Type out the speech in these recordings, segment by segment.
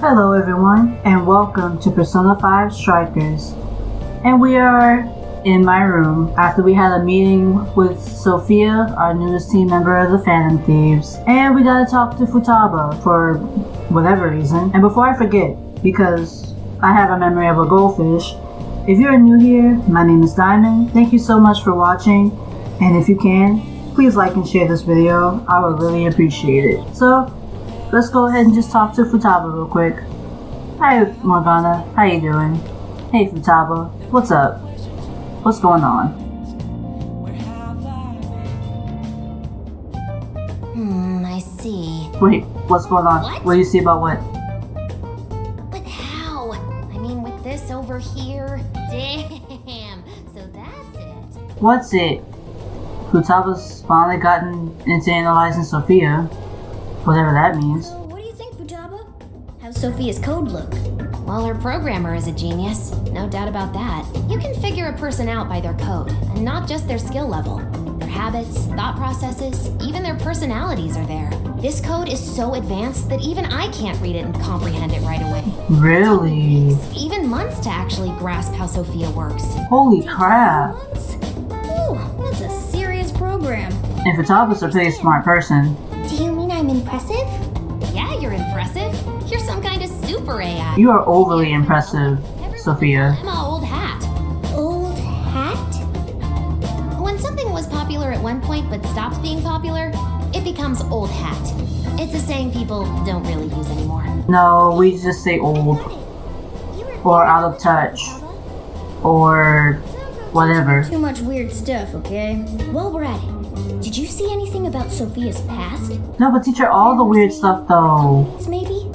Hello everyone, and welcome to Persona 5 Strikers. And we are in my room after we had a meeting with Sophia, our newest team member of the Phantom Thieves, and we gotta talk to Futaba for whatever reason. And before I forget, because I have a memory of a goldfish, if you're new here, my name is Diamond. Thank you so much for watching, and if you can, please like and share this video. I would really appreciate it. So, let's go ahead and just talk to Futaba real quick. Hi Morgana, how you doing? Hey Futaba, what's up? What's going on? I see. Wait, what's going on? What do you see about what? But how? I mean, with this over here? Damn, so that's it. What's it? Futaba's finally gotten into analyzing Sophia. Whatever that means. So, what do you think, Futaba? How's Sophia's code look? Well, her programmer is a genius. No doubt about that. You can figure a person out by their code, and not just their skill level. Their habits, thought processes, even their personalities are there. This code is so advanced that even I can't read it and comprehend it right away. Really? Even months to actually grasp how Sophia works. Holy crap. Once? Ooh, that's a serious program. And Futaba's a pretty smart person. Do you mean I'm impressive? Yeah, you're impressive. You're some kind of super AI. You are overly impressive, Sophia. I'm an old hat. Old hat? When something was popular at one point but stops being popular, it becomes old hat. It's a saying people don't really use anymore. No, we just say old. Or out of touch. Or whatever. Too much weird stuff, okay? While we're at it, did you see anything about Sophia's past? No, but teach her all the weird stuff though. Maybe?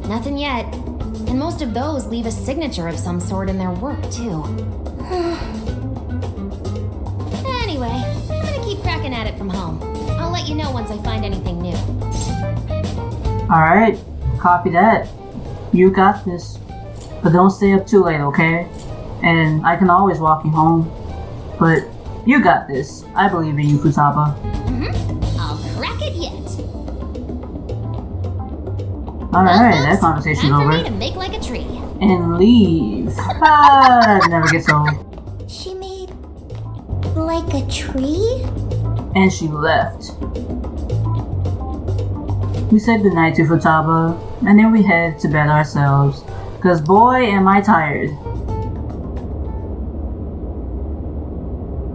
Nothing yet. And most of those leave a signature of some sort in their work, too. Anyway, I'm gonna keep cracking at it from home. I'll let you know once I find anything new. Alright, copy that. You got this. But don't stay up too late, okay? And I can always walk you home. But you got this. I believe in you, Futaba. I'll crack it yet. Alright, that conversation's Time for me over. to make like a tree. And leave. Ah, that never gets old. She made like a tree? And she left. We said goodnight to Futaba, and then we head to bed ourselves. Cause boy am I tired.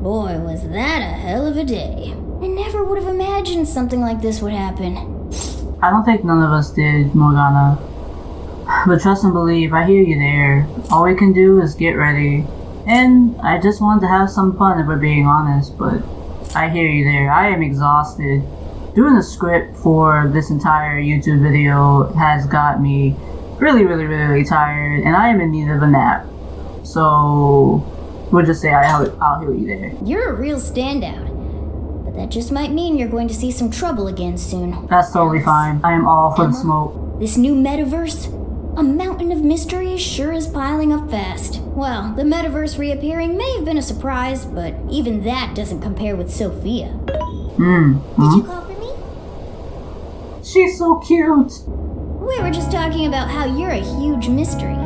Boy, was that a hell of a day. I never would have imagined something like this would happen. I don't think none of us did, Morgana. But trust and believe, I hear you there. All we can do is get ready. And I just wanted to have some fun if we're being honest, but I hear you there. I am exhausted. Doing the script for this entire YouTube video has got me really tired, and I am in need of a nap. So, we'll just say I'll hear you there. You're a real standout. But that just might mean you're going to see some trouble again soon. That's totally fine. I am all for the smoke. This new metaverse? A mountain of mystery sure is piling up fast. Well, the metaverse reappearing may have been a surprise, but even that doesn't compare with Sophia. Did you call for me? She's so cute. We were just talking about how you're a huge mystery.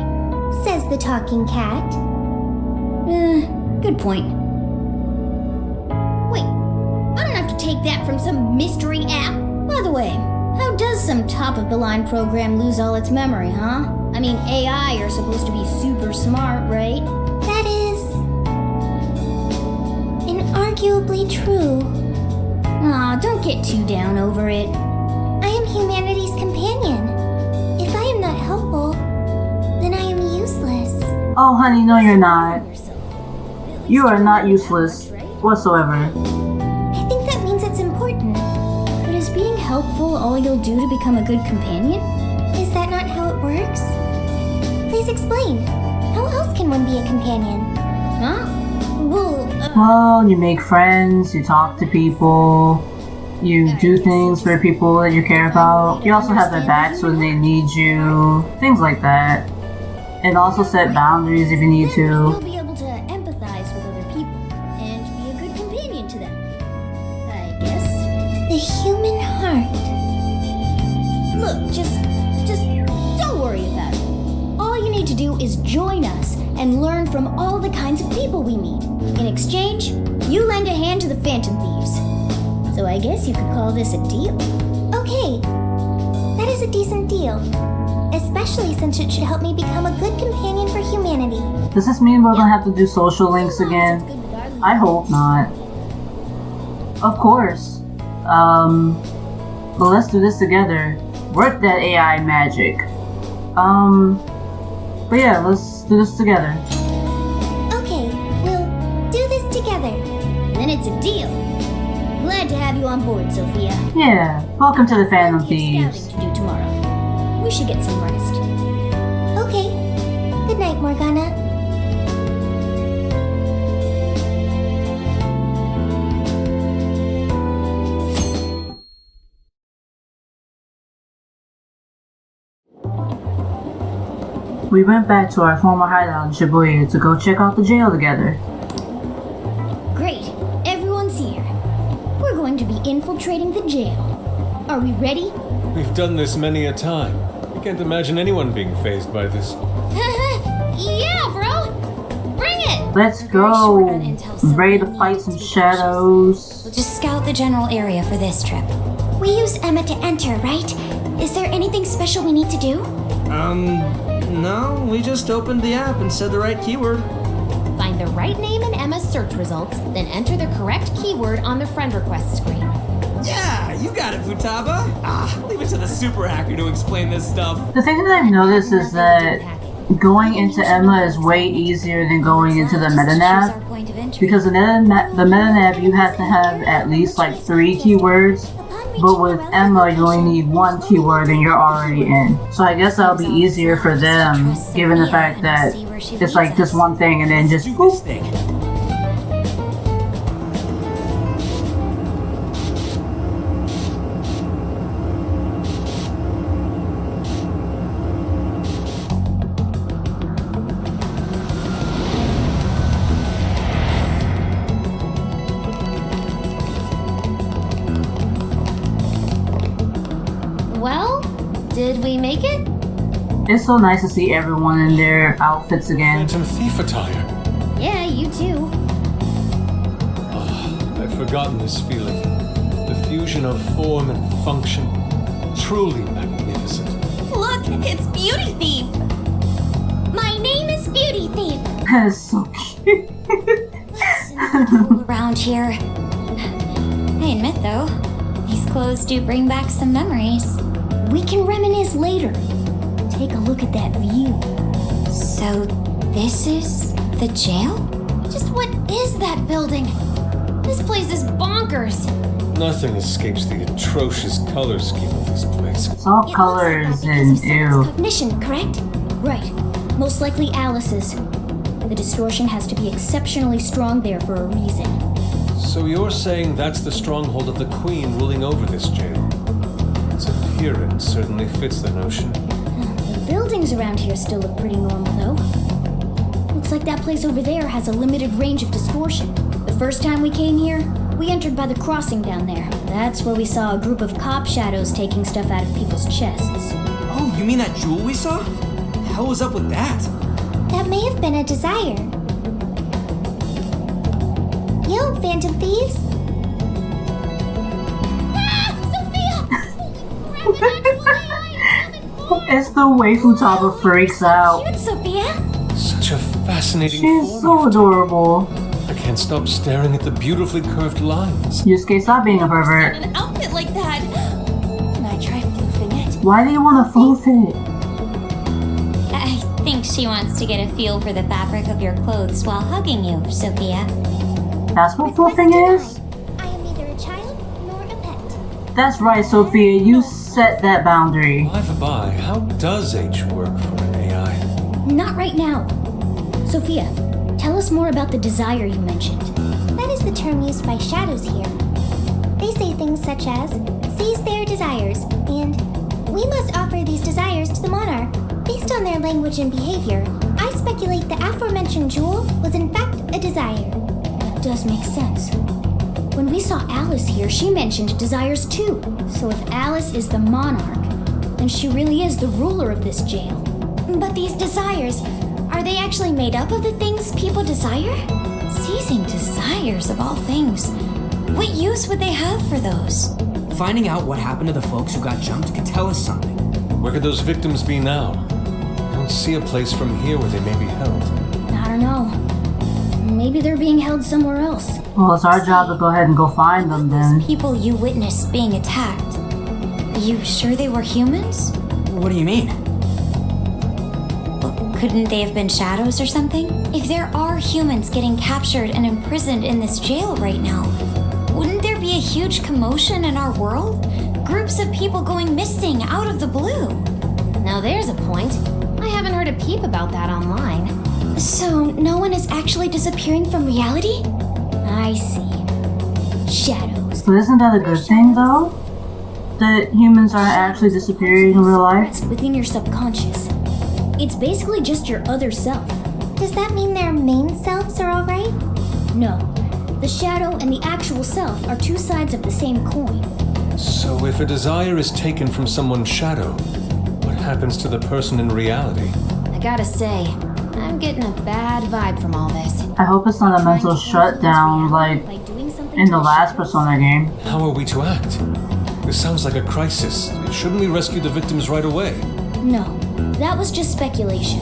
Says the talking cat. Good point. Wait, I don't have to take that from some mystery app. By the way, how does some top-of-the-line program lose all its memory, huh? I mean, AI are supposed to be super smart, right? That is inarguably true. Aw, don't get too down over it. I am humanity's companion. If I am not helpful, then I am useless. Oh, honey, no, you're not. You are not useless whatsoever. I think that means it's important. But is being helpful all you'll do to become a good companion? Is that not how it works? Please explain. How else can one be a companion? Huh? Well, you make friends, you talk to people, you do things for people that you care about. You also have their backs when they need you, things like that. And also set boundaries if you need You'll to. be able to empathize with other people and be a good companion to them. I guess. The human heart. Look, just to do is join us and learn from all the kinds of people we meet. In exchange, you lend a hand to the Phantom Thieves. So I guess you could call this a deal. Okay, that is a decent deal. Especially since it should help me become a good companion for humanity. Does this mean we're gonna have to do social links again? I hope not. Of course. But let's do this together. Work that AI magic. But yeah, let's do this together. Okay, we'll do this together. Then it's a deal. Glad to have you on board, Sophia. Yeah, welcome to the Phantom Plenty of Thieves. scouting to do tomorrow. We should get some rest. Okay. Good night, Morgana. We went back to our former hideout in Shibuya to go check out the jail together. Great. Everyone's here. We're going to be infiltrating the jail. Are we ready? We've done this many a time. I can't imagine anyone being fazed by this. Yeah, bro. Bring it. Let's go! Ready to fight some shadows. We'll just scout the general area for this trip. We use Emma to enter, right? Is there anything special we need to do? No, we just opened the app and said the right keyword. Find the right name in Emma's search results, then enter the correct keyword on the friend request screen. Yeah, you got it, Futaba. Leave it to the super hacker to explain this stuff. The thing that I've noticed is that going into Emma is way easier than going into the MetaNav. Because in the MetaNav you have to have at least like 3 keywords. But with Emma, you only need 1 keyword and you're already in. So I guess that'll be easier for them, given the fact that it's like just one thing and then just boop. Well, did we make it? It's so nice to see everyone in their outfits again. Phantom thief attire. Yeah, you too. I've forgotten this feeling. The fusion of form and function. Truly magnificent. Look, it's Beauty Thief. My name is Beauty Thief. That's so cute. Around here. I admit though, these clothes do bring back some memories. We can reminisce later. Take a look at that view. So, this is the jail? Just what is that building? This place is bonkers. Nothing escapes the atrocious color scheme of this place. It's all It looks colors like that because and of someone's ew. cognition, correct? Right. Most likely Alice's. The distortion has to be exceptionally strong there for a reason. So you're saying that's the stronghold of the Queen ruling over this jail? Its appearance certainly fits the notion. The buildings around here still look pretty normal, though. Looks like that place over there has a limited range of distortion. The first time we came here, we entered by the crossing down there. That's where we saw a group of cop shadows taking stuff out of people's chests. Oh, you mean that jewel we saw? The hell was up with that? That may have been a desire. Yo, Phantom Thieves! It's the way Futaba freaks out. Cute, Sophia! Such a fascinating She's form. so you've adorable. I can't stop staring at the beautifully curved lines. Yusuke, stop being a pervert. An outfit like that! Can I try floofing it? Why do you want to floof it? I think she wants to get a feel for the fabric of your clothes while hugging you, Sophia. That's what floofing is? I am neither a child nor a pet. That's right, Sophia. You set that boundary. By, how does H work for an AI? Not right now. Sophia, tell us more about the desire you mentioned. That is the term used by shadows here. They say things such as, seize their desires, and we must offer these desires to the monarch. Based on their language and behavior, I speculate the aforementioned jewel was in fact a desire. That does make sense. When we saw Alice here, she mentioned desires too. So if Alice is the monarch, then she really is the ruler of this jail. But these desires, are they actually made up of the things people desire? Seizing desires of all things. What use would they have for those? Finding out what happened to the folks who got jumped could tell us something. Where could those victims be now? I don't see a place from here where they may be held. I don't know. Maybe they're being held somewhere else. Well, it's our job to go ahead and go find them then. People you witnessed being attacked. You sure they were humans? What do you mean? Couldn't they have been shadows or something? If there are humans getting captured and imprisoned in this jail right now, wouldn't there be a huge commotion in our world? Groups of people going missing out of the blue. Now there's a point. I haven't heard a peep about that online. So, no one is actually disappearing from reality? I see. Shadows. But isn't that a good thing though? That humans aren't actually disappearing in real life? It's within your subconscious. It's basically just your other self. Does that mean their main selves are alright? No. The shadow and the actual self are two sides of the same coin. So if a desire is taken from someone's shadow, what happens to the person in reality? I gotta say, I'm getting a bad vibe from all this. I hope it's not a mental shutdown like By doing something in to the last shadows. Persona game. How are we to act? This sounds like a crisis. Shouldn't we rescue the victims right away? No, that was just speculation.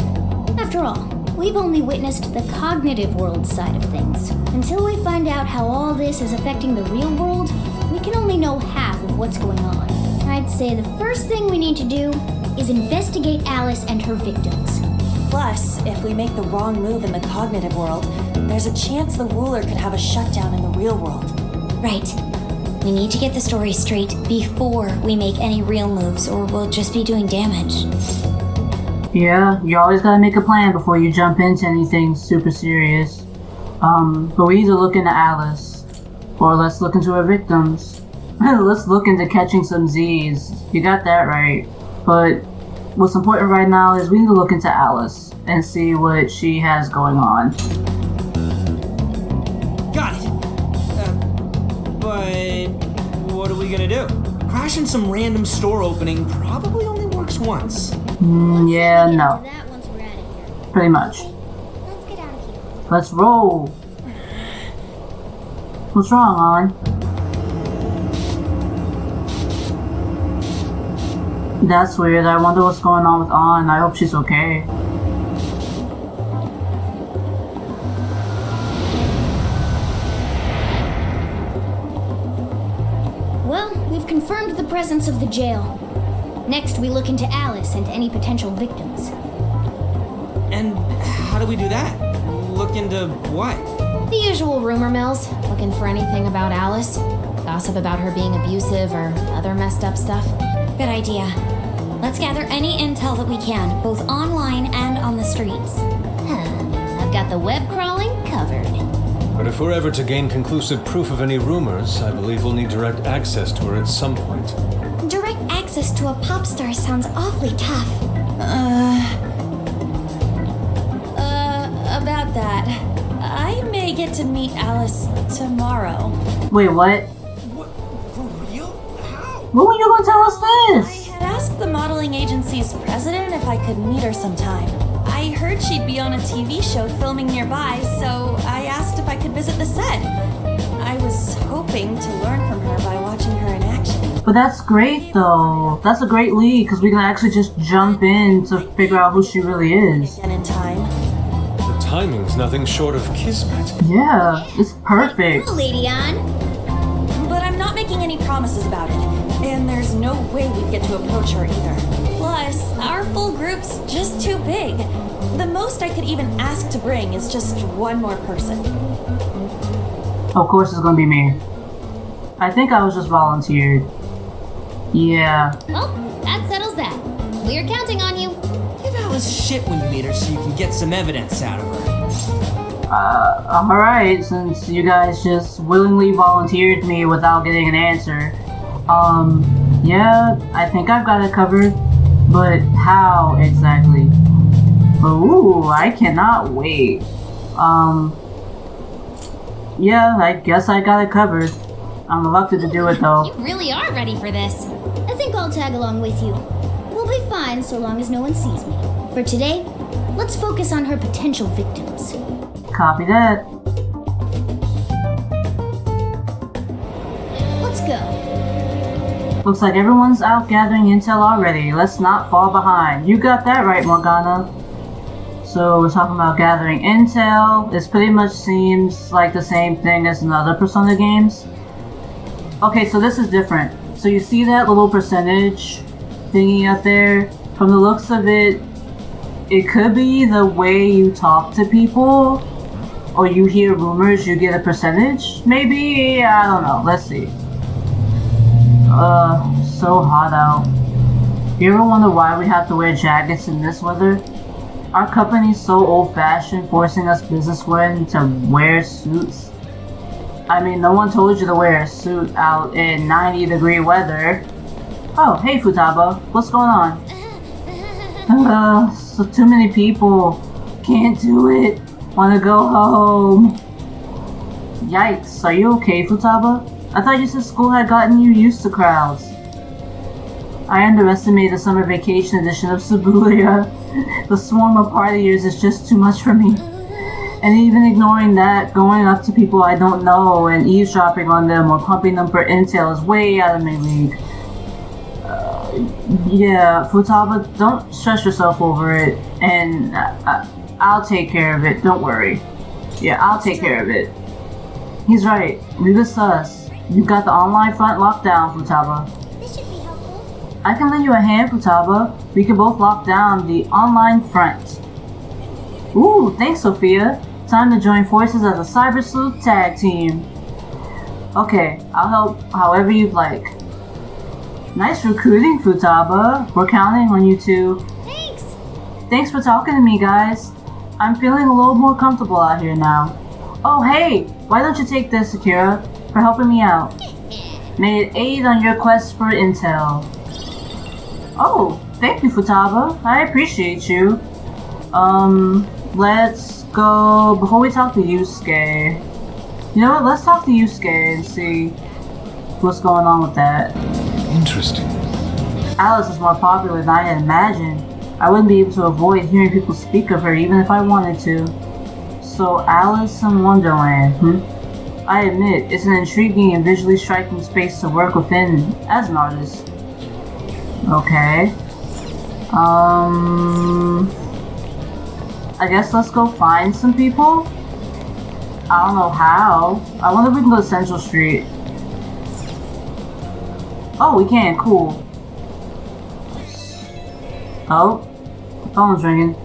After all, we've only witnessed the cognitive world side of things. Until we find out how all this is affecting the real world, we can only know half of what's going on. I'd say the first thing we need to do is investigate Alice and her victims. Plus, if we make the wrong move in the cognitive world, there's a chance the ruler could have a shutdown in the real world. Right. We need to get the story straight before we make any real moves, or we'll just be doing damage. Yeah, you always gotta make a plan before you jump into anything super serious. But we either look into Alice, or let's look into her victims. Let's look into catching some Z's. You got that right. But what's important right now is we need to look into Alice and see what she has going on. Got it. But what are we gonna do? Crashing some random store opening probably only works once. Yeah, Get no. into that once we're out of here. Pretty much. Let's get out of here. Let's roll. What's wrong, Alan? That's weird. I wonder what's going on with Ann. I hope she's okay. Well, we've confirmed the presence of the jail. Next, we look into Alice and any potential victims. And how do we do that? Look into what? The usual rumor mills, looking for anything about Alice. Gossip about her being abusive or other messed up stuff. Good idea. Let's gather any intel that we can, both online and on the streets. I've got the web crawling covered. But if we're ever to gain conclusive proof of any rumors, I believe we'll need direct access to her at some point. Direct access to a pop star sounds awfully tough. About that, I may get to meet Alice tomorrow. Wait, what? What? For real? How? When were you gonna tell us this? I had asked the modeling agency's president if I could meet her sometime. I heard she'd be on a TV show filming nearby, so I asked if I could visit the set. I was hoping to learn from her by watching her in action. But that's great, though. That's a great lead, because we can actually just jump in to figure out who she really is. And in time. The timing's nothing short of kismet. Yeah, it's perfect. Cool, Lady Ann. But I'm not making any promises about it, and there's no way we'd get to approach her either. Plus, our full group's just too big. The most I could even ask to bring is just one more person. Of course it's gonna be me. I think I was just volunteered. Yeah. Well, that settles that. We're counting on you. Give Alice shit when you meet her so you can get some evidence out of her. Alright, since you guys just willingly volunteered me without getting an answer. Yeah, I think I've got it covered. But how exactly? Ooh, I cannot wait. Yeah, I guess I got it covered. I'm reluctant to do it though. You really are ready for this. I think I'll tag along with you. We'll perfectly fine so long as no one sees me. For today, let's focus on her potential victims. Copy that. Let's go. Looks like everyone's out gathering intel already. Let's not fall behind. You got that right, Morgana. So we're talking about gathering intel. This pretty much seems like the same thing as in other Persona games. Okay, so this is different. So you see that little percentage thingy up there? From the looks of it, it could be the way you talk to people, or you hear rumors, you get a percentage? Maybe? I don't know. Let's see. So hot out. You ever wonder why we have to wear jackets in this weather? Our company's so old-fashioned, forcing us businessmen to wear suits. I mean, no one told you to wear a suit out in 90-degree weather. Oh, hey Futaba, what's going on? So too many people. Can't do it. Wanna go home. Yikes, are you okay, Futaba? I thought you said school had gotten you used to crowds. I underestimated the summer vacation edition of Shibuya. The swarm of partiers is just too much for me. And even ignoring that, going up to people I don't know and eavesdropping on them or pumping them for intel is way out of my league. Yeah, Futaba, don't stress yourself over it, and I'll take care of it, don't worry. Yeah, I'll take care of it. He's right, leave this to us. You've got the online front locked down, Futaba. This should be helpful. I can lend you a hand, Futaba. We can both lock down the online front. Ooh, thanks, Sophia. Time to join forces as a Cyber Sleuth tag team. Okay, I'll help however you'd like. Nice recruiting, Futaba. We're counting on you two. Thanks. Thanks for talking to me, guys. I'm feeling a little more comfortable out here now. Oh, hey! Why don't you take this, Akira, for helping me out? May it aid on your quest for intel. Oh, thank you, Futaba. I appreciate you. Let's go... Before we talk to Yusuke... You know what? Let's talk to Yusuke and see what's going on with that. Interesting. Alice is more popular than I had imagined. I wouldn't be able to avoid hearing people speak of her even if I wanted to. So Alice in Wonderland, I admit, it's an intriguing and visually striking space to work within as an artist. Okay. I guess let's go find some people? I don't know how. I wonder if we can go to Central Street. Oh, we can. Cool. Oh, phone's ringing.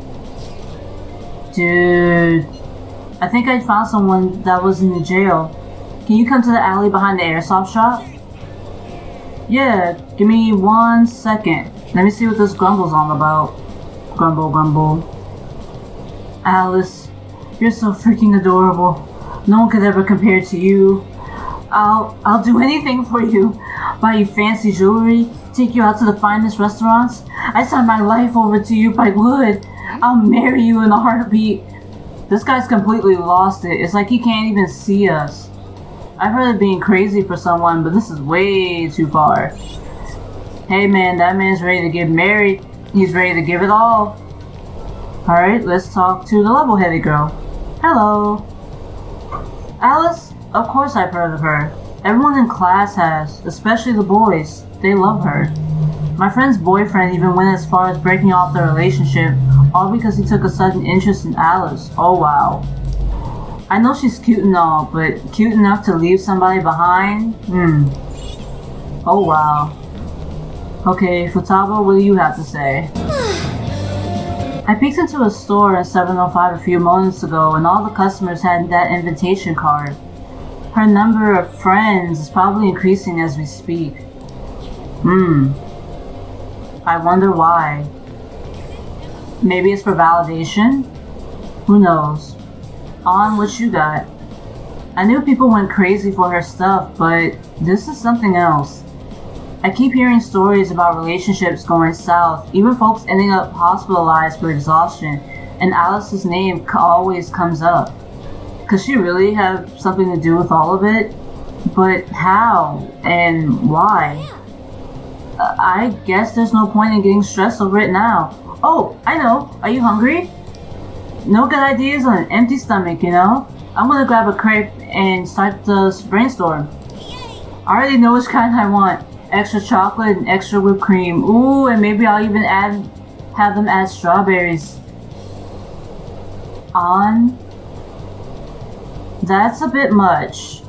Dude, I think I found someone that was in the jail. Can you come to the alley behind the airsoft shop? Yeah, give me 1 second. Let me see what this grumble's all about. Grumble, grumble. Alice, you're so freaking adorable. No one could ever compare to you. I'll do anything for you. Buy you fancy jewelry, take you out to the finest restaurants. I sign my life over to you if I would. I'll marry you in a heartbeat. This guy's completely lost it. It's like he can't even see us. I've heard of being crazy for someone, but this is way too far. Hey man, that man's ready to get married. He's ready to give it all. Alright, let's talk to the level-headed girl. Hello. Alice? Of course I've heard of her. Everyone in class has, especially the boys. They love her. My friend's boyfriend even went as far as breaking off their relationship, all because he took a sudden interest in Alice. Oh wow. I know she's cute and all, but cute enough to leave somebody behind? Oh wow. Okay, Futaba, what do you have to say? I peeked into a store in 705 a few moments ago and all the customers had that invitation card. Her number of friends is probably increasing as we speak. I wonder why. Maybe it's for validation? Who knows? On what you got. I knew people went crazy for her stuff, but this is something else. I keep hearing stories about relationships going south, even folks ending up hospitalized for exhaustion, and Alice's name always comes up. Could she really have something to do with all of it? But how? And why? I guess there's no point in getting stressed over it now. Oh, I know. Are you hungry? No good ideas on an empty stomach, you know? I'm gonna grab a crepe and start the brainstorm. I already know which kind I want. Extra chocolate and extra whipped cream. Ooh, and maybe I'll even have them add strawberries. On? That's a bit much.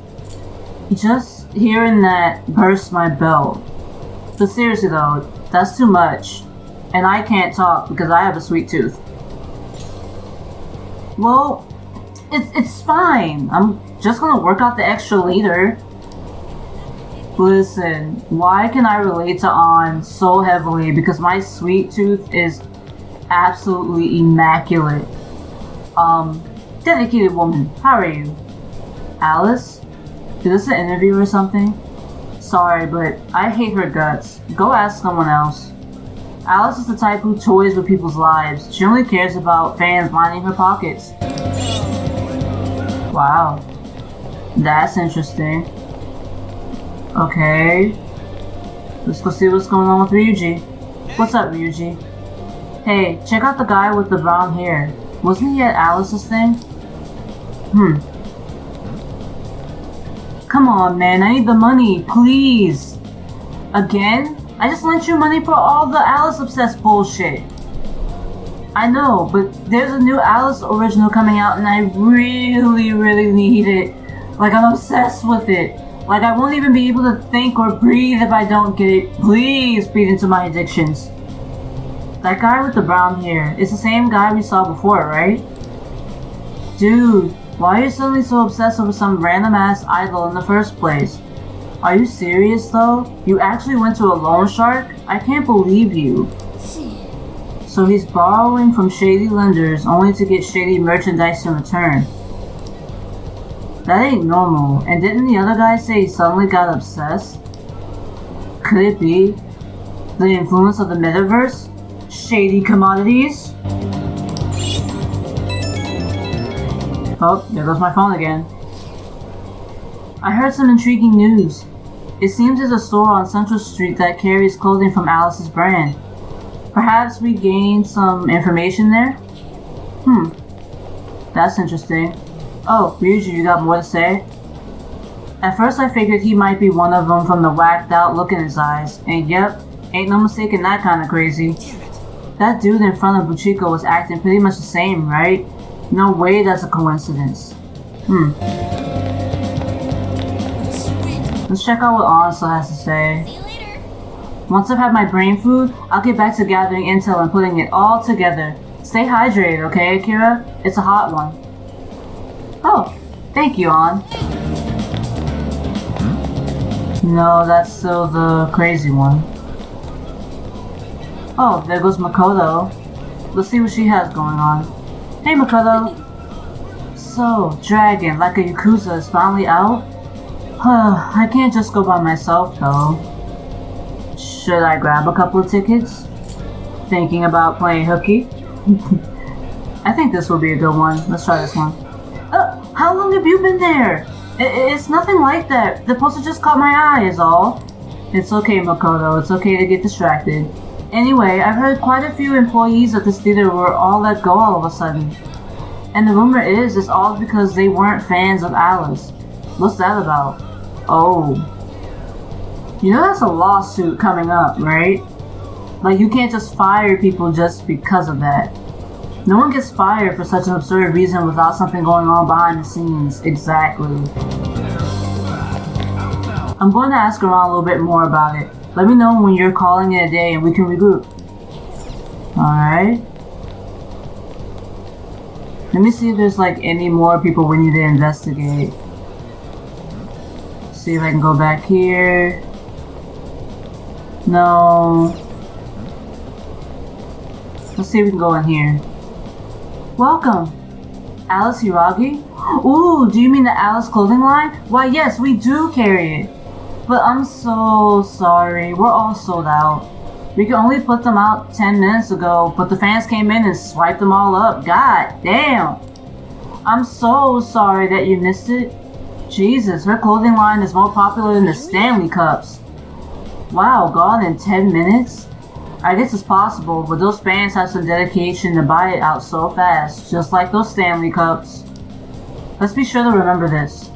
Just hearing that burst my belt. But seriously though, that's too much. And I can't talk because I have a sweet tooth. Well, it's fine. I'm just gonna work out the extra liter. Listen, why can I relate to On so heavily? Because my sweet tooth is absolutely immaculate. Dedicated woman, how are you? Alice? Is this an interview or something? Sorry, but I hate her guts. Go ask someone else. Alice is the type who toys with people's lives. She only cares about fans lining her pockets. Wow. That's interesting. Okay. Let's go see what's going on with Ryuji. What's up, Ryuji? Hey, check out the guy with the brown hair. Wasn't he at Alice's thing? Come on, man. I need the money. Please. Again? I just lent you money for all the Alice-obsessed bullshit. I know, but there's a new Alice original coming out and I really, really need it. Like, I'm obsessed with it. Like, I won't even be able to think or breathe if I don't get it. Please feed into my addictions. That guy with the brown hair, it's the same guy we saw before, right? Dude, why are you suddenly so obsessed over some random ass idol in the first place? Are you serious though? You actually went to a loan shark? I can't believe you. So he's borrowing from shady lenders only to get shady merchandise in return. That ain't normal. And didn't the other guy say he suddenly got obsessed? Could it be the influence of the metaverse? Shady commodities? Oh, there goes my phone again. I heard some intriguing news. It seems there's a store on Central Street that carries clothing from Alice's brand. Perhaps we gained some information there? That's interesting. Oh, Ryuji, you got more to say? At first I figured he might be one of them from the whacked out look in his eyes. And yep, ain't no mistaking that kind of crazy. That dude in front of Buchiko was acting pretty much the same, right? No way that's a coincidence. Let's check out what Ansel has to say. See you later. Once I've had my brain food, I'll get back to gathering intel and putting it all together. Stay hydrated, okay, Akira? It's a hot one. Oh, thank you, An. No, that's still the crazy one. Oh, there goes Makoto. Let's see what she has going on. Hey, Makoto. So, Dragon, like a Yakuza, is finally out? I can't just go by myself, though. Should I grab a couple of tickets? Thinking about playing hooky? I think this will be a good one. Let's try this one. How long have you been there? It's nothing like that. The poster just caught my eye is all. It's okay, Makoto. It's okay to get distracted. Anyway, I've heard quite a few employees at this theater were all let go all of a sudden. And the rumor is it's all because they weren't fans of Alice. What's that about? Oh. You know that's a lawsuit coming up, right? Like, you can't just fire people just because of that. No one gets fired for such an absurd reason without something going on behind the scenes. Exactly. I'm going to ask around a little bit more about it. Let me know when you're calling it a day and we can regroup. Alright. Let me see if there's like any more people we need to investigate. See if I can go back here. No. Let's see if we can go in here. Welcome. Alice Hiragi? Ooh, do you mean the Alice clothing line? Why yes, we do carry it. But I'm so sorry, we're all sold out. We could only put them out 10 minutes ago, but the fans came in and swiped them all up. God damn. I'm so sorry that you missed it. Jesus, her clothing line is more popular than the Stanley Cups. Wow, gone in 10 minutes? I guess it's possible, but those fans have some dedication to buy it out so fast, just like those Stanley Cups. Let's be sure to remember this.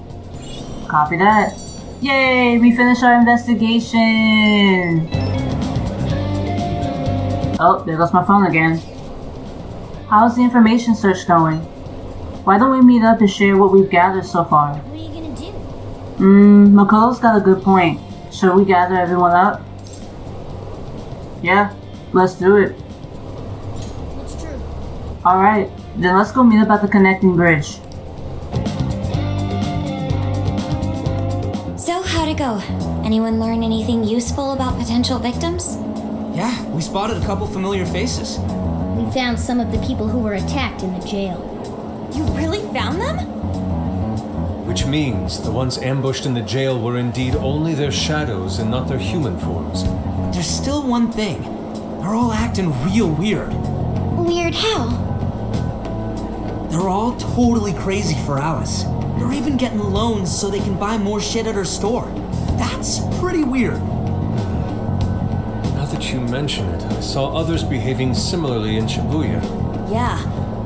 Copy that. Yay, we finished our investigation! Oh, there goes my phone again. How's the information search going? Why don't we meet up and share what we've gathered so far? What are you gonna do? McCullough's got a good point. Should we gather everyone up? Yeah, let's do it. It's true. Alright, then let's go meet up at the connecting bridge. So, how'd it go? Anyone learn anything useful about potential victims? Yeah, we spotted a couple familiar faces. We found some of the people who were attacked in the jail. You really found them? Which means the ones ambushed in the jail were indeed only their shadows and not their human forms. There's still one thing. They're all acting real weird. Weird how? They're all totally crazy for Alice. They're even getting loans so they can buy more shit at her store. That's pretty weird. Now that you mention it, I saw others behaving similarly in Shibuya. Yeah,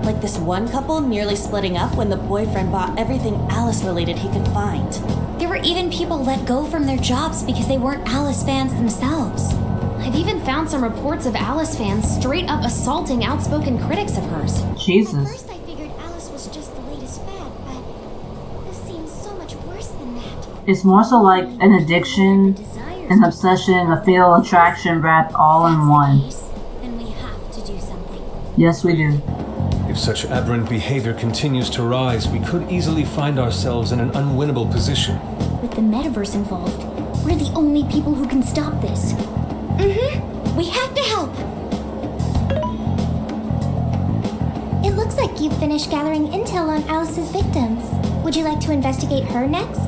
like this one couple nearly splitting up when the boyfriend bought everything Alice related he could find. There were even people let go from their jobs because they weren't Alice fans themselves. I've even found some reports of Alice fans straight up assaulting outspoken critics of hers. At Jesus. first I figured Alice was just the latest fad, but this seems so much worse than that. It's more so like an addiction, Desires an obsession, a fatal attraction wrapped all in one. Then we have to do something. Yes, we do. If such aberrant behavior continues to rise, we could easily find ourselves in an unwinnable position. With the metaverse involved, we're the only people who can stop this. We have to help! It looks like you've finished gathering intel on Alice's victims. Would you like to investigate her next?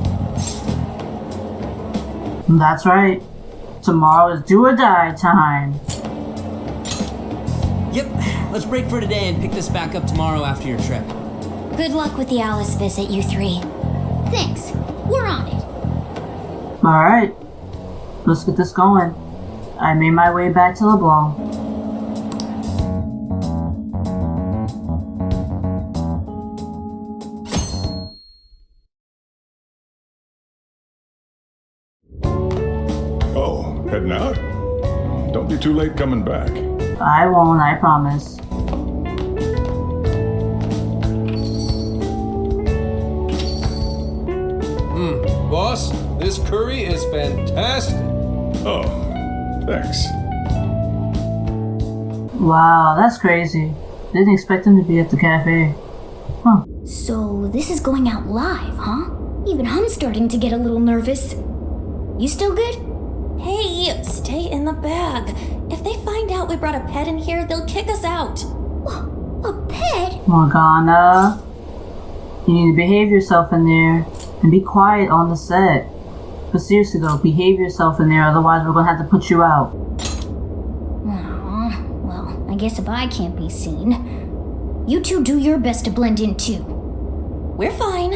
That's right. Tomorrow is do or die time. Yep, let's break for today and pick this back up tomorrow after your trip. Good luck with the Alice visit, you three. Thanks. We're on it. Alright, let's get this going. I made my way back to LeBlanc. Oh, heading out? Don't be too late coming back. I won't, I promise. Boss, this curry is fantastic. Oh, thanks. Wow, that's crazy. Didn't expect him to be at the cafe. Huh. So this is going out live, huh? Even I'm starting to get a little nervous. You still good? Hey, stay in the bag. If they find out we brought a pet in here, they'll kick us out. A pet? Morgana, you need to behave yourself in there and be quiet on the set. But seriously though, behave yourself in there, otherwise we're gonna have to put you out. Aw, well, I guess if I can't be seen, you two do your best to blend in too. We're fine.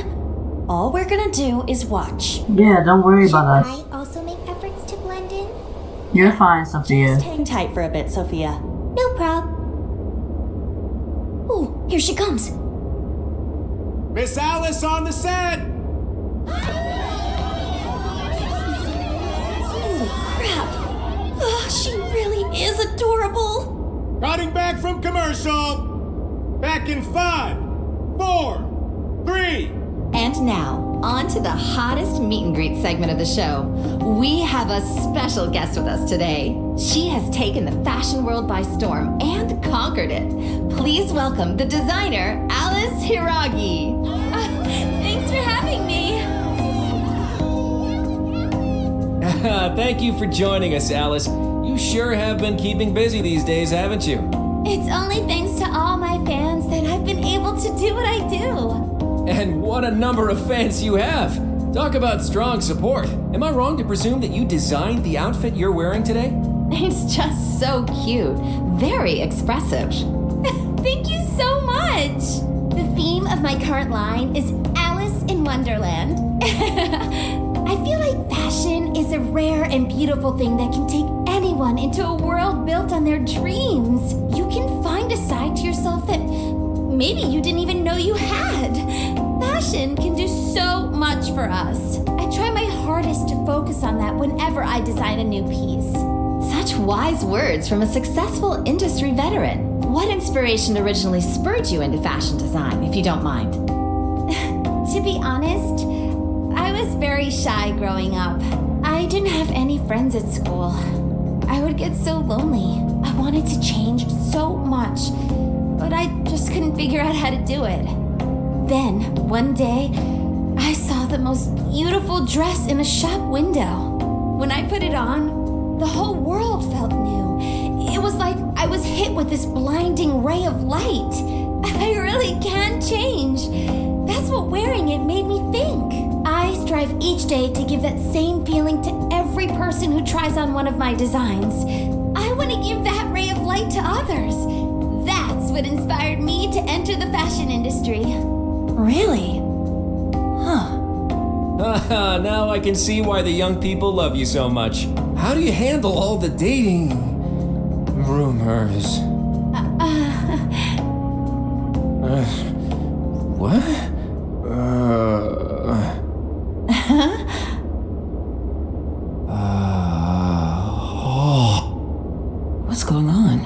All we're gonna do is watch. Yeah, don't worry Should about us. I also make efforts to blend in? You're fine, Sophia. Just hang tight for a bit, Sophia. No prob. Oh, here she comes. Miss Alice on the set! Holy crap! Oh, she really is adorable. Cutting back from commercial! Back in 5, 4, 3. And now, on to the hottest meet and greet segment of the show. We have a special guest with us today. She has taken the fashion world by storm and conquered it. Please welcome the designer, Alice Hiragi. Thanks for having me. Thank you for joining us, Alice. You sure have been keeping busy these days, haven't you? It's only thanks to all my fans that I've been able to do what I do. And what a number of fans you have! Talk about strong support. Am I wrong to presume that you designed the outfit you're wearing today? It's just so cute. Very expressive. Thank you so much. The theme of my current line is Alice in Wonderland. I feel like fashion is a rare and beautiful thing that can take anyone into a world built on their dreams. You can find a side to yourself that maybe you didn't even know you had. Fashion can do so much for us. I try my hardest to focus on that whenever I design a new piece. Such wise words from a successful industry veteran. What inspiration originally spurred you into fashion design, if you don't mind? To be honest, I was very shy growing up. I didn't have any friends at school. I would get so lonely. I wanted to change so much, but I just couldn't figure out how to do it. Then, one day, I saw the most beautiful dress in a shop window. When I put it on, the whole world felt new. It was like I was hit with this blinding ray of light. I really can change. That's what wearing it made me think. I strive each day to give that same feeling to every person who tries on one of my designs. I want to give that ray of light to others. That's what inspired me to enter the fashion industry. Really? Haha, now I can see why the young people love you so much. How do you handle all the dating rumors? What? What's going on?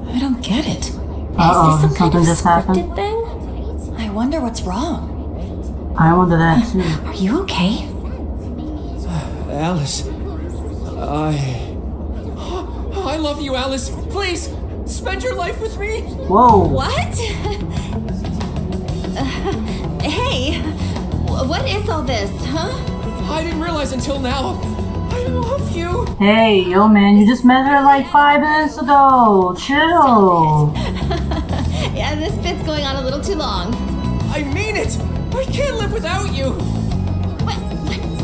I don't get it. Uh-oh, Is this some kind something of just happened? scripted thing? I wonder what's wrong. I wonder that too. Are you okay? Alice, I love you, Alice. Please, spend your life with me. Whoa. What? Hey, what is all this, huh? I didn't realize until now. I love you. Hey, yo, man, you just met her like 5 minutes ago. Chill. Yeah, this bit's going on a little too long. I mean it. I can't live without you.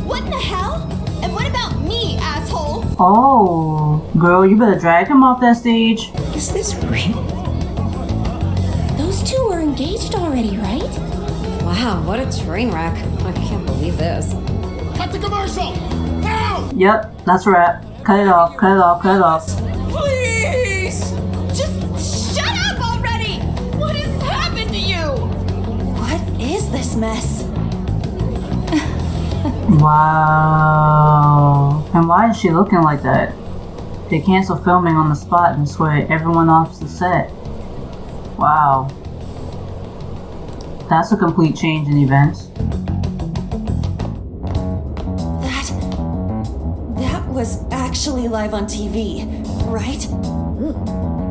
What in the hell? And what about me, asshole? Oh, girl, you better drag him off that stage. Is this real? Those two were engaged already, right? Wow, what a train wreck. I can't believe this. Cut the commercial! Now! Yep, that's a wrap. Cut it off, cut it off, cut it off. Please. Just shut up already! What has happened to you? What is this mess? Wow. And why is she looking like that? They cancel filming on the spot and swear everyone off the set. Wow. That's a complete change in events. That was actually live on TV, right? Ooh,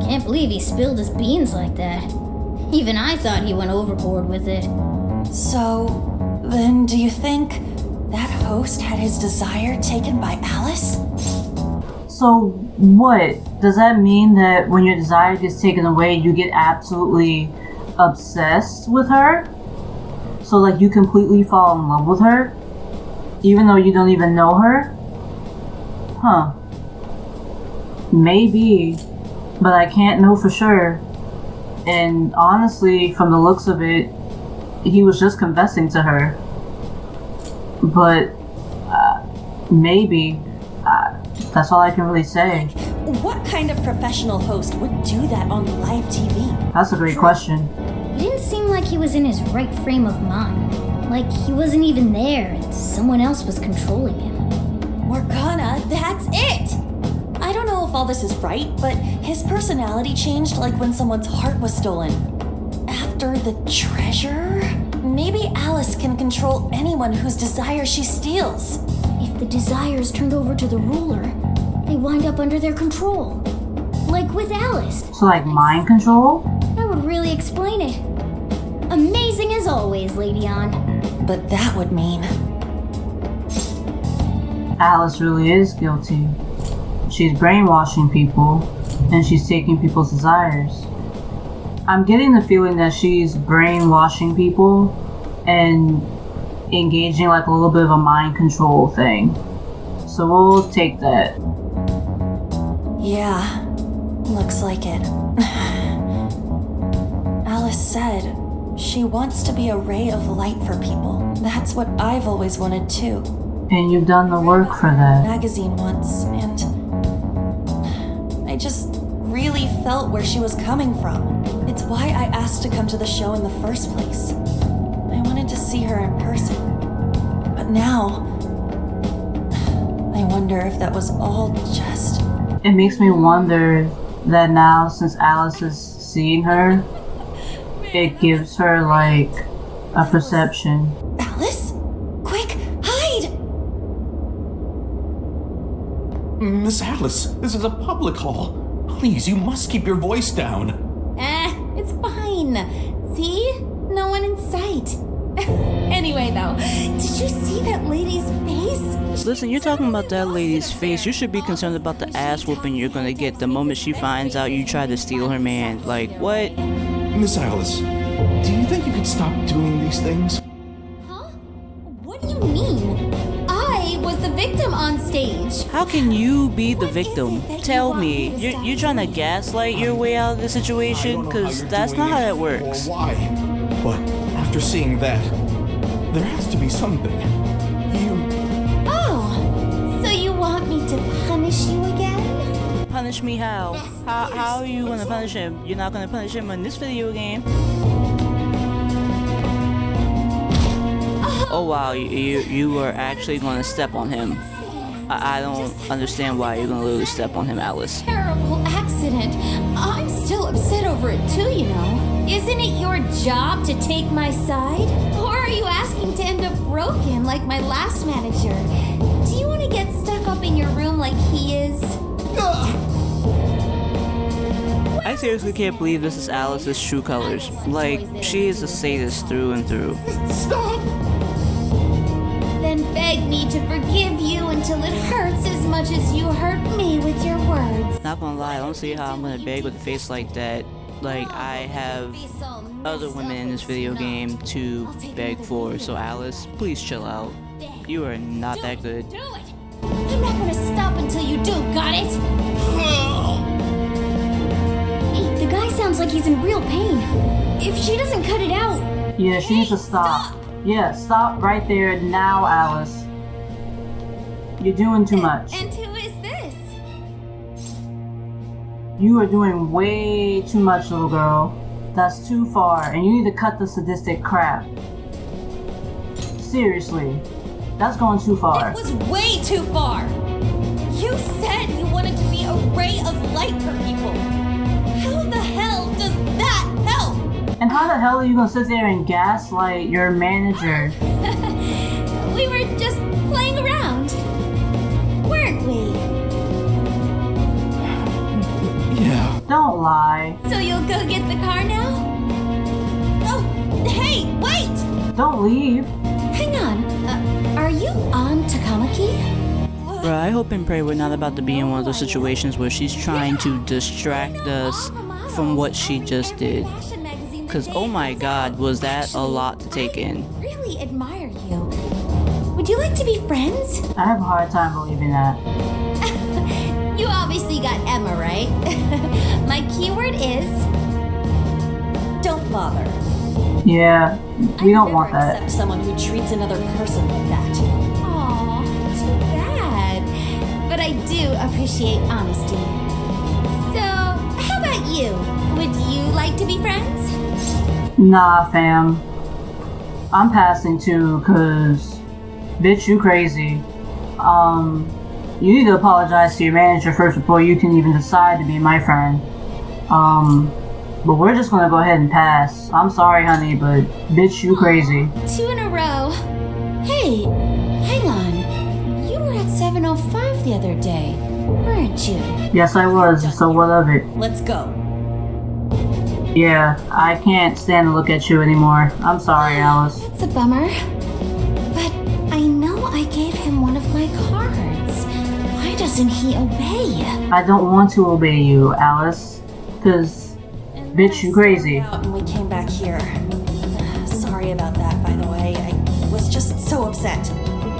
I can't believe he spilled his beans like that. Even I thought he went overboard with it. So, then do you think that host had his desire taken by Alice? So what? Does that mean that when your desire gets taken away, you get absolutely obsessed with her? So like you completely fall in love with her? Even though you don't even know her? Huh. Maybe. But I can't know for sure. And honestly, from the looks of it, he was just confessing to her. But maybe. That's all I can really say. What kind of professional host would do that on live TV? That's a great question. He didn't seem like he was in his right frame of mind. Like he wasn't even there and someone else was controlling him. Morgana, that's it! I don't know if all this is right, but his personality changed like when someone's heart was stolen. After the treasure? Maybe Alice can control anyone whose desire she steals. If the desire is turned over to the ruler, they wind up under their control. Like with Alice. So like mind control? That would really explain it. Amazing as always, Lady On. But that would mean Alice really is guilty. She's brainwashing people, and she's taking people's desires. I'm getting the feeling that she's brainwashing people and engaging like a little bit of a mind control thing. So we'll take that. Yeah, looks like it. Alice said she wants to be a ray of light for people. That's what I've always wanted too. And you've done the work for that. Magazine once, and I just really felt where she was coming from. It's why I asked to come to the show in the first place. I wanted to see her in person. But now, I wonder if that was all just... It makes me wonder that now, since Alice is seeing her, it gives her like a perception. Alice? Quick, hide! Miss Alice, this is a public hall. Please, you must keep your voice down. It's fine. See? No one in sight. Anyway, though, did you see that lady's face? Listen, you're talking about that lady's face. You should be concerned about the ass whooping you're gonna get the moment she finds out you tried to steal her man. Like, what? Miss Alice, do you think you could stop doing these things? Huh? What do you mean? I was the victim on stage. How can you be the victim? Tell me, you're trying to gaslight your way out of the situation? Because that's not how that works. Or why? But after seeing that, there has to be something. Oh, so you want me to punish you again? Punish me how? How are you gonna punish him? You're not gonna punish him in this video game. Oh wow, you were actually gonna step on him. I don't understand why you're gonna literally step on him, Alice. Terrible accident. I'm still upset over it too, you know. Isn't it your job to take my side? Or are you asking to end up broken like my last manager? Do you want to get stuck up in your room like he is? I seriously can't believe this is Alice's true colors. Like, she is a sadist through and through. Stop! Then beg me to forgive you until it hurts as much as you hurt me with your words. Not gonna lie, I don't see how I'm gonna beg with a face like that. Like, I have other women in this video game to beg for, so Alice, please chill out. You are not that good. Do it! I'm not gonna stop until you do, got it? Hey, the guy sounds like he's in real pain. If she doesn't cut it out... Yeah, she needs to stop. Yeah, stop right there now, Alice. You're doing too much. And who is this? You are doing way too much, little girl. That's too far, and you need to cut the sadistic crap. Seriously, that's going too far. It was way too far! You said you wanted to be a ray of light for people. How the hell does that help? And how the hell are you gonna sit there and gaslight your manager? We were just playing around, weren't we? Yeah. Don't lie. So you'll go get the car now? Oh, hey, wait! Don't leave. Hang on, are you on Takamaki? Bruh, I hope and pray we're not about to be in one of those situations where she's trying to distract us from what she just did. Cause oh my god, was that a lot to take in. Really admire you. Would you like to be friends? I have a hard time believing that. You obviously got Emma, right? My keyword is... don't bother. Yeah, we don't want that. Accept someone who treats another person like that. Aw, too bad. But I do appreciate honesty. So, how about you? Would you like to be friends? Nah, fam. I'm passing too, cause bitch, you crazy. You need to apologize to your manager first before you can even decide to be my friend. But we're just gonna go ahead and pass. I'm sorry, honey, but bitch, you crazy. 2 in a row. Hey, hang on. You were at 7:05 the other day, weren't you? Yes, I was, so what of it? Let's go. Yeah, I can't stand to look at you anymore. I'm sorry, Alice. It's a bummer. But I know I gave him one of my cards. Why doesn't he obey? I don't want to obey you, Alice. Cause, bitch, you crazy. And we came back here. Sorry about that, by the way. I was just so upset.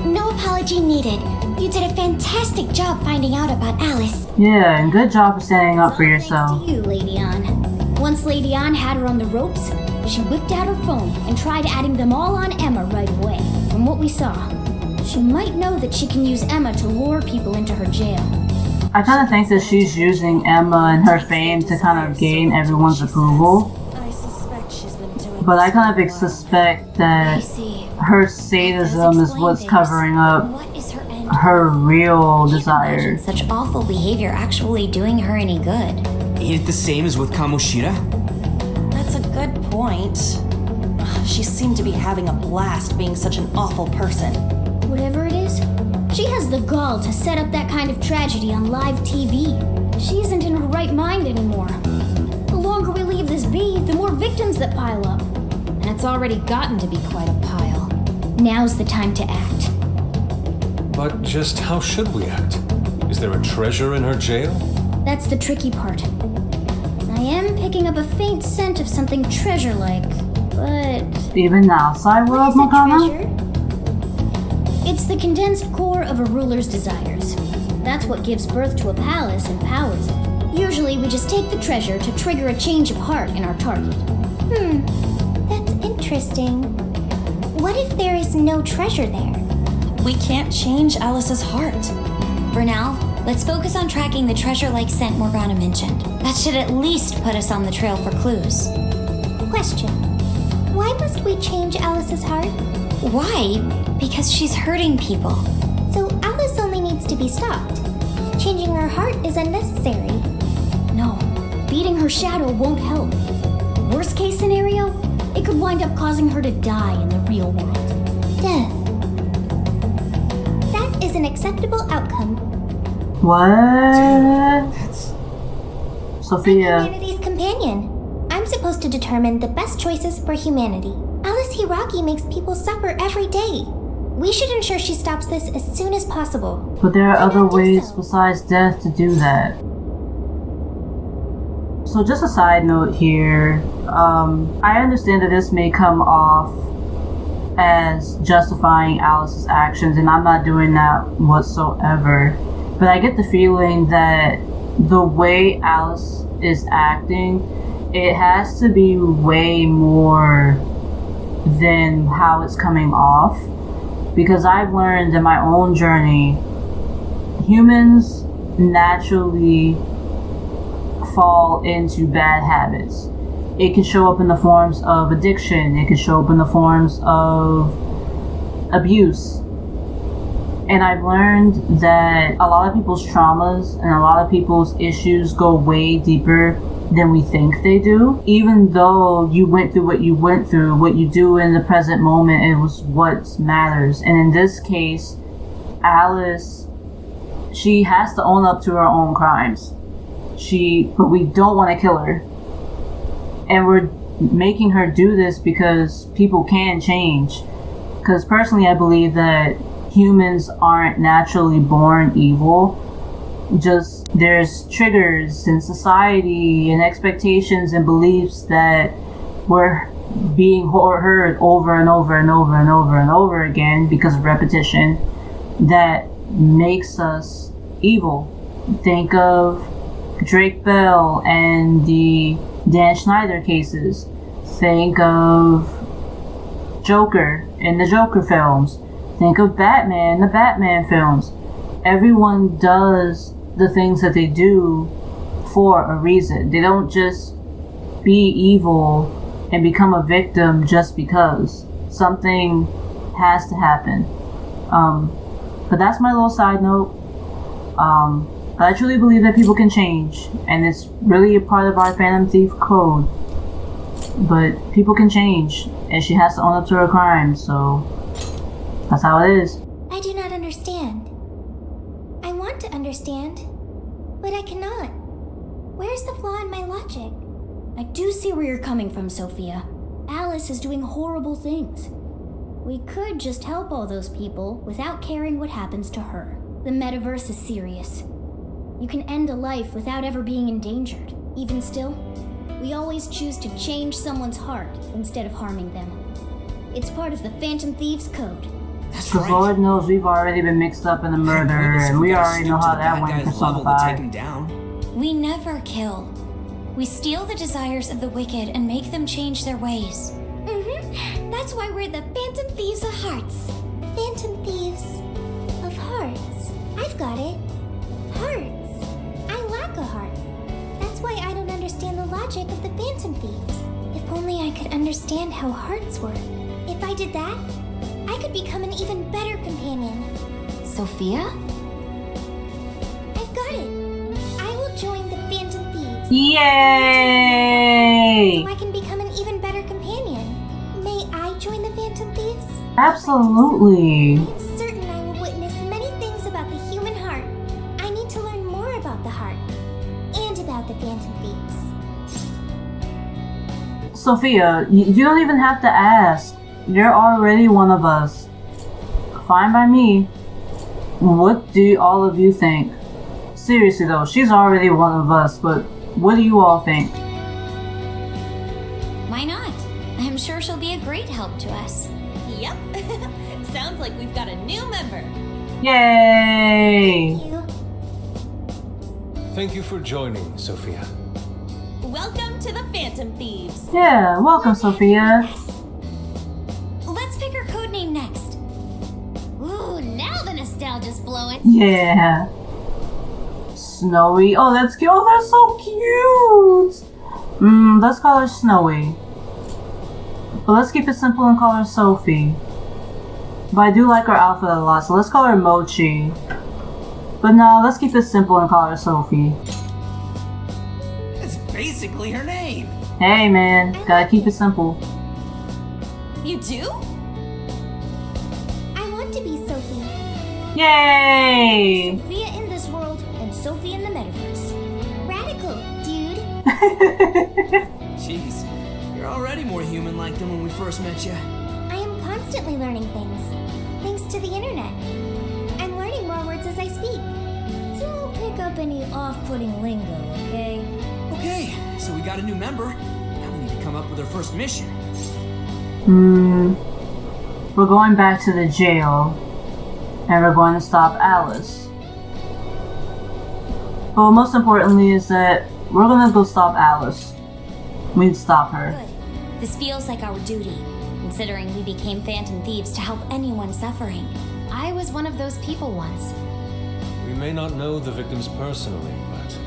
No apology needed. You did a fantastic job finding out about Alice. Yeah, and good job for standing up for yourself. You, Lady Ann. Once Lady Ann had her on the ropes, she whipped out her phone and tried adding them all on Emma right away. From what we saw, She might know that she can use Emma to lure people into her jail. I kind of think that she's using Emma and her fame to kind of gain everyone's approval. But I kind of suspect that her sadism is what's covering up her real desire. Such awful behavior actually doing her any good. Ain't it the same as with Kamoshida? That's a good point. She seemed to be having a blast being such an awful person. Whatever it is, she has the gall to set up that kind of tragedy on live TV. She isn't in her right mind anymore. The longer we leave this be, the more victims that pile up. And it's already gotten to be quite a pile. Now's the time to act. But just how should we act? Is there a treasure in her jail? That's the tricky part. I am picking up a faint scent of something treasure-like, but... Even the outside world, What is a Makana? treasure? It's the condensed core of a ruler's desires. That's what gives birth to a palace and powers it. Usually we just take the treasure to trigger a change of heart in our target. That's interesting. What if there is no treasure there? We can't change Alice's heart. For now, let's focus on tracking the treasure-like scent Morgana mentioned. That should at least put us on the trail for clues. Question. Why must we change Alice's heart? Why? Because she's hurting people. So Alice only needs to be stopped. Changing her heart is unnecessary. No, beating her shadow won't help. Worst case scenario, it could wind up causing her to die in the real world. Death. That is an acceptable outcome. What? Sophia. I'm humanity's companion. I'm supposed to determine the best choices for humanity. Alice Hiraki makes people suffer every day. We should ensure she stops this as soon as possible. But there are other ways besides death to do that. So just a side note here, I understand that this may come off as justifying Alice's actions, and I'm not doing that whatsoever. But I get the feeling that the way Alice is acting, it has to be way more than how it's coming off. Because I've learned in my own journey, humans naturally fall into bad habits. It can show up in the forms of addiction. It can show up in the forms of abuse. And I've learned that a lot of people's traumas and a lot of people's issues go way deeper than we think they do. Even though you went through what you went through, what you do in the present moment, it was what matters. And in this case, Alice, she has to own up to her own crimes. But we don't want to kill her. And we're making her do this because people can change. Because personally, I believe that humans aren't naturally born evil. Just there's triggers in society and expectations and beliefs that we're being heard over and over and over and over and over again because of repetition that makes us evil. Think of Drake Bell and the Dan Schneider cases. Think of Joker in the Joker films. Think of Batman, the Batman films. Everyone does the things that they do for a reason. They don't just be evil and become a victim just because. Something has to happen. But that's my little side note. But I truly believe that people can change, and it's really a part of our Phantom Thief code. But people can change, and she has to own up to her crimes, so that's how it is. I do not understand. I want to understand, but I cannot. Where's the flaw in my logic? I do see where you're coming from, Sophia. Alice is doing horrible things. We could just help all those people without caring what happens to her. The metaverse is serious. You can end a life without ever being endangered. Even still, we always choose to change someone's heart instead of harming them. It's part of the Phantom Thieves Code. Because Lord knows we've already been mixed up in the murder, and we already know how that went in Persona 5. We never kill. We steal the desires of the wicked and make them change their ways. That's why we're the Phantom Thieves of Hearts. Phantom Thieves. I've got it. Hearts. I lack a heart. That's why I don't understand the logic of the Phantom Thieves. If only I could understand how hearts work. If I did that, I could become an even better companion. Sophia? I've got it. I will join the Phantom Thieves. Yay! So I can become an even better companion. May I join the Phantom Thieves? Absolutely. I'm certain I will witness many things about the human heart. I need to learn more about the heart and about the Phantom Thieves. Sophia, you don't even have to ask. You're already one of us. Fine by me. What do all of you think? Seriously though, she's already one of us, but what do you all think? Why not? I'm sure she'll be a great help to us. Yep. Sounds like we've got a new member. Yay! Thank you for joining, Sophia. Welcome to the Phantom Thieves. Yeah, welcome, Sophia. Let's pick her codename next. Ooh, now the nostalgia's flowing. Yeah. Snowy. Oh, that's cute. Oh, that's so cute. Let's call her Snowy. But let's keep it simple and call her Sophie. But I do like her outfit a lot, so let's call her Mochi. But no, let's keep it simple and call her Sophie. It's basically her name. Hey man, gotta keep it simple. You do? I want to be Sophie. Yay! Sophia in this world and Sophie in the metaverse. Radical, dude. Jeez, you're already more human-like than when we first met you. I am constantly learning things, thanks to the internet. I'm learning more words as I speak. So don't pick up any off-putting lingo, okay? Okay, so we got a new member. Now we need to come up with our first mission. We're going back to the jail, and we're going to stop Alice. But most importantly is that we're gonna go stop Alice. We need to stop her. Good. This feels like our duty, considering we became Phantom Thieves to help anyone suffering. I was one of those people once. We may not know the victims personally, but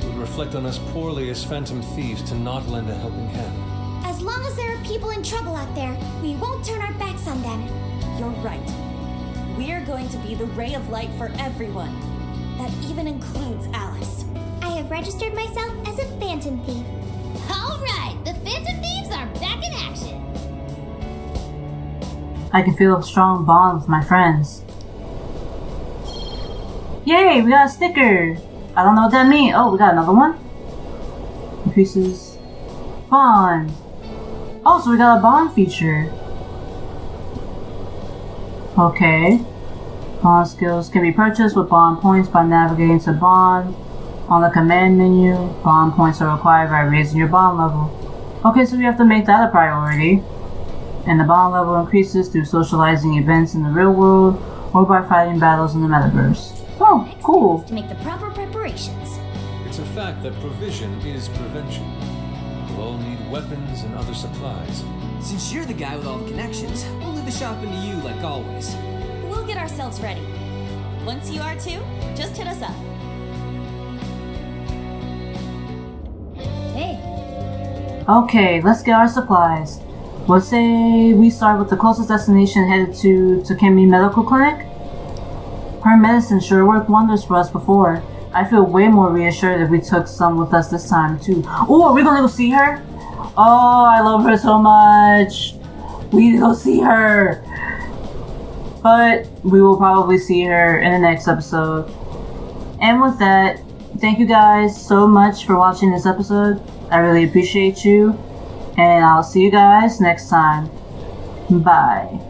it would reflect on us poorly as Phantom Thieves to not lend a helping hand. As long as there are people in trouble out there, we won't turn our backs on them. You're right. We're going to be the ray of light for everyone. That even includes Alice. I have registered myself as a Phantom Thief. All right, the Phantom Thieves are back in action. I can feel a strong bond with my friends. Yay, we got a sticker! I don't know what that means. Oh, we got another one? Increases bond. Oh, so we got a bond feature. Okay. Bond skills can be purchased with bond points by navigating to bond. On the command menu, bond points are required by raising your bond level. Okay, so we have to make that a priority. And the bond level increases through socializing events in the real world or by fighting battles in the metaverse. Oh, cool. To make the proper preparations. It's a fact that provision is prevention. We'll all need weapons and other supplies. Since you're the guy with all the connections, we'll leave the shopping to you like always. We'll get ourselves ready. Once you are too, just hit us up. Hey. Okay, let's get our supplies. Let's say we start with the closest destination headed to Takemi Medical Clinic. Her medicine sure worked wonders for us before. I feel way more reassured if we took some with us this time too. Oh, are we gonna go see her? Oh, I love her so much. We need to go see her. But we will probably see her in the next episode. And with that, thank you guys so much for watching this episode. I really appreciate you. And I'll see you guys next time. Bye.